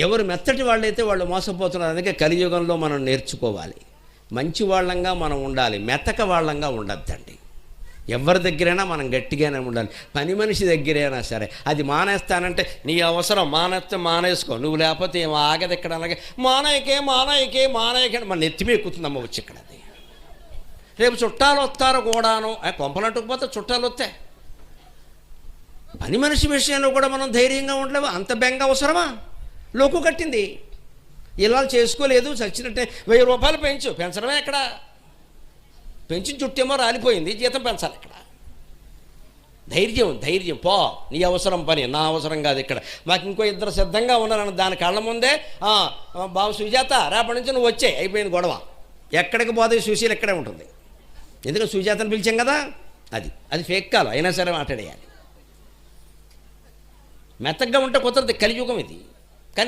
ఎవరు మెత్తటి వాళ్ళైతే వాళ్ళు మోసపోతున్నారు. అందుకే కలియుగంలో మనం నేర్చుకోవాలి, మంచి వాళ్ళంగా మనం ఉండాలి, మెత్తక వాళ్ళంగా ఉండద్దండి. ఎవరి దగ్గరైనా మనం గట్టిగానే ఉండాలి. పని మనిషి దగ్గరైనా సరే, అది మానేస్తానంటే నీ అవసరం, మానేస్తే మానేసుకో, నువ్వు లేకపోతే ఏం ఆగదు ఇక్కడ. అలాగే మానేయకే మన నెత్తిమే ఎక్కుతుందమ్మ వచ్చి ఇక్కడ. అది రేపు చుట్టాలు వస్తారు కూడాను, కొంపలంటుకుపోతే చుట్టాలు వస్తాయి. పని మనిషి విషయంలో కూడా మనం ధైర్యంగా ఉండలేము. అంత బెంగ అవసరమా? లోకు కట్టింది, ఇలా చేసుకోలేదు, చచ్చినట్టే 1000 రూపాయలు పెంచడమే ఎక్కడ? పెంచిన చుట్టేమో రాలిపోయింది, జీతం పెంచాలి ఇక్కడ. ధైర్యం పో, నీ అవసరం పని, నా అవసరం కాదు ఇక్కడ. మాకు ఇంకో 2 సిద్ధంగా ఉన్నారని దాని కళ్ళ ముందే బాబు సుజాత రేపటి నుంచి నువ్వు వచ్చే, అయిపోయింది గొడవ. ఎక్కడికి పోతే సుశీల్ ఇక్కడే ఉంటుంది. ఎందుకంటే సుజాతను పిలిచాం కదా. అది ఫేక్ కాల్ అయినా సరే మాట్లాడేయాలి. మెత్తగా ఉంటే కుదరదు, కలియుగం ఇది.